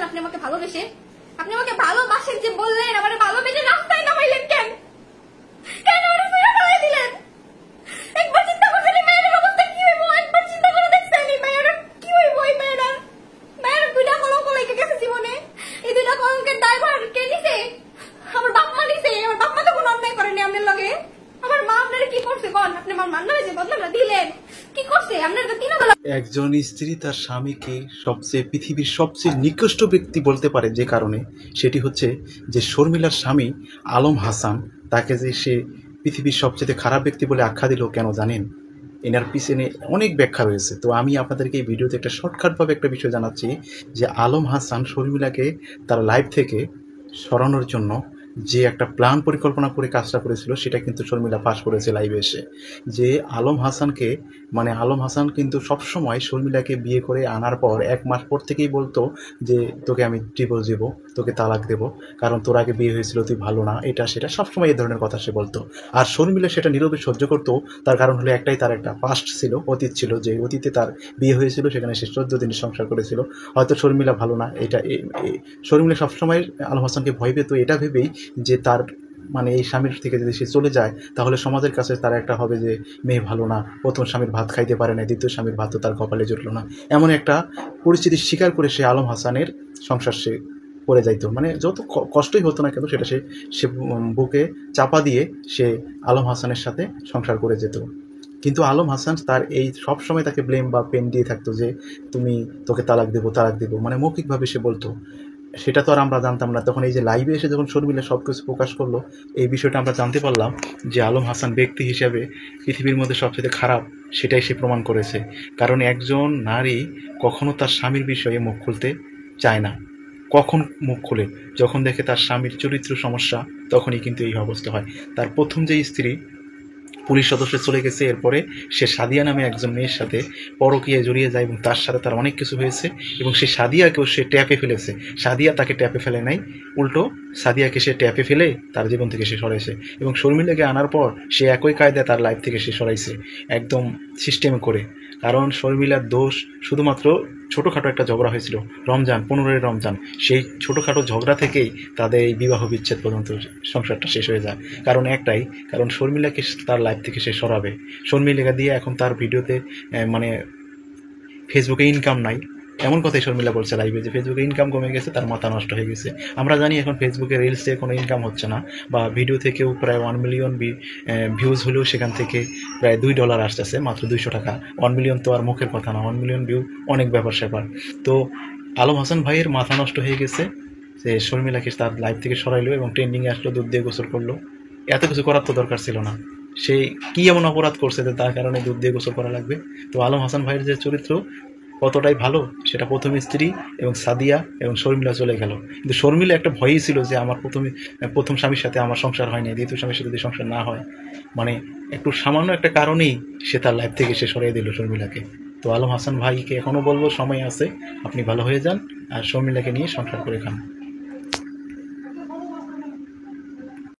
করছেন আপনি আমাকে ভালোবেসে? আপনি আমাকে ভালোবাসেন যে বললেন, আমার ভালোবেসে রাস্তায় নামাইলেন কেন? কেন ওরা ফিরে ফেলাই দিলেন? একবার চিন্তা করছেন এই মেয়ের অবস্থা কি হইব? একবার চিন্তা করে দেখছেন এই মেয়ের কি হইব? এই মেয়ের দুইটা কলঙ্ক লেগে গেছে জীবনে। এই দুইটা কলঙ্কের দায়ভার কে নিছে? আমার বাপ মা নিছে। আমার বাপ মা তো কোনো অন্যায় করেনি আপনার লগে। আমার মা আপনারা কি করছে কোন? আপনি আমার মান নামে যে বদনামটা দিলেন কি করছে? আপনারা তো তিন বেলা। একজন স্ত্রী তার স্বামীকে পৃথিবীর সবচেয়ে নিকৃষ্ট ব্যক্তি বলতে পারে যে কারণে, সেটি হচ্ছে যে শর্মিলার স্বামী আলম হাসান তাকে যে সে পৃথিবীর সবচেয়ে খারাপ ব্যক্তি বলে আখ্যা দিল কেন জানেন? এনার পিছনে অনেক ব্যাখ্যা রয়েছে। তো আমি আপনাদেরকে এই ভিডিওতে একটা শর্টকাটভাবে একটা বিষয় জানাচ্ছি যে আলম হাসান শর্মিলাকে তার লাইফ থেকে সরানোর জন্য যে একটা প্ল্যান পরিকল্পনা করে কাজটা করেছিল সেটা কিন্তু শর্মিলা পাশ করেছে লাইভে এসে। যে আলম হাসান কিন্তু সবসময় শর্মিলাকে বিয়ে করে আনার পর 1 মাস পর থেকেই বলতো যে তোকে আমি ডিভোর্স দেবো, তোকে তালাক দেবো, কারণ তোর আগে বিয়ে হয়েছিল, তুই ভালো না, এটা সেটা সবসময় এই ধরনের কথা সে বলতো। আর শর্মিলা সেটা নীরবে সহ্য করতো। তার কারণ হলো একটাই, তার একটা পাস্ট ছিল, অতীত ছিল, যে অতীতে তার বিয়ে হয়েছিল, সেখানে সে 14 দিনের সংসার করেছিল। হয়তো শর্মিলা ভালো না, শর্মিলা সবসময় আলম হাসানকে ভয় পেত এটা ভেবেই যে তার এই স্বামীর থেকে যদি সে চলে যায় তাহলে সমাজের কাছে তার একটা হবে যে মেয়ে ভালো না, প্রথম স্বামীর ভাত খাইতে পারে না, দ্বিতীয় স্বামীর ভাত তো তার কপালে জুটল না, এমন একটা পরিস্থিতির স্বীকার করে সে আলম হাসানের সংসার সে করে যাইতো। যত কষ্টই হতো না কেন সেটা সে বুকে চাপা দিয়ে সে আলম হাসানের সাথে সংসার করে যেত। কিন্তু আলম হাসান তার এই সব সময় তাকে ব্লেম বা পেন দিয়ে থাকতো যে তোকে তালাক দেবো, মৌখিকভাবে সে বলতো। সেটা তো আর আমরা জানতাম না। তখন এই যে লাইভে এসে যখন শর্মিলা সব কিছু প্রকাশ করলো, এই বিষয়টা আমরা জানতে পারলাম যে আলম হাসান ব্যক্তি হিসাবে পৃথিবীর মধ্যে সবচেয়ে খারাপ, সেটাই সে প্রমাণ করেছে। কারণ একজন নারী কখনো তার স্বামীর বিষয়ে মুখ খুলতে চায় না। কখন মুখ খুলে? যখন দেখে তার স্বামীর চরিত্র সমস্যা, তখনই কিন্তু এই অবস্থা হয়। তার প্রথম যে স্ত্রী পুলিশ সদস্য চলে গেছে, এরপরে সে সাদিয়া নামে একজন মেয়ের সাথে পরকীয়ায় জড়িয়ে যায় এবং তার সাথে তার অনেক কিছু হয়েছে এবং সে সাদিয়াকেও সে ট্যাপে ফেলেছে। সাদিয়া তাকে ট্যাপে ফেলে নাই, উল্টো সাদিয়াকে সে ট্যাপে ফেলে তার জীবন থেকে সে সরাইছে এবং শর্মিলাকে আনার পর সে একই কায়দায় তার লাইফ থেকে সে সরাইছে, একদম সিস্টেম করে। কারণ শর্মিলার দোষ শুধুমাত্র ছোটোখাটো একটা ঝগড়া হয়েছিল রমজান, 15 রমজান, সেই ছোটোখাটো ঝগড়া থেকেই তাদের এই বিবাহ বিচ্ছেদ পর্যন্ত সংসারটা শেষ হয়ে যায়। কারণ একটাই, কারণ শর্মিলাকে তার লাইফ থেকে সে সরাবে। শর্মিলা দিয়ে এখন তার ভিডিওতে ফেসবুকে ইনকাম নাই, এমন কথাই শর্মিলা বলছে লাইভে যে ফেসবুকে ইনকাম কমে গেছে, তার মাথা নষ্ট হয়ে গেছে। আমরা জানি এখন ফেসবুকে রিলস থেকে কোনো ইনকাম হচ্ছে না, বা ভিডিও থেকেও প্রায় 1 মিলিয়ন ভিউজ হলেও সেখান থেকে প্রায় $2 আসতেছে, মাত্র 200 টাকা। 1 মিলিয়ন তো আর মুখের কথা না, 1 মিলিয়ন ভিউ অনেক ব্যাপার স্যাপার। তো আলম হাসান ভাইয়ের মাথা নষ্ট হয়ে গেছে যে শর্মিলাকে তার লাইভ থেকে সরাইলো এবং ট্রেন্ডিংয়ে আসলো, দুধ দিয়ে গোসল করলো। এত কিছু করার তো দরকার ছিল না। সে কি এমন অপরাধ করছে যে তার কারণে দুধ দিয়ে গোসল করা লাগবে? তো আলম হাসান ভাইয়ের যে চরিত্র কতটাই ভালো, সেটা প্রথম স্ত্রী এবং সাদিয়া এবং শর্মিলা চলে গেল। কিন্তু শর্মিলা একটা ভয়ই ছিল যে আমার প্রথম স্বামীর সাথে আমার সংসার হয়নি, দ্বিতীয় স্বামীর সাথে যদি সংসার না হয়, একটু সামান্য একটা কারণেই সে তার লাইফ থেকে সে সরিয়ে দিল শর্মিলাকে। তো আলম হাসান ভাইকে এখনও বলবো, সময় আছে, আপনি ভালো হয়ে যান আর শর্মিলাকে নিয়ে সংসার করে খান।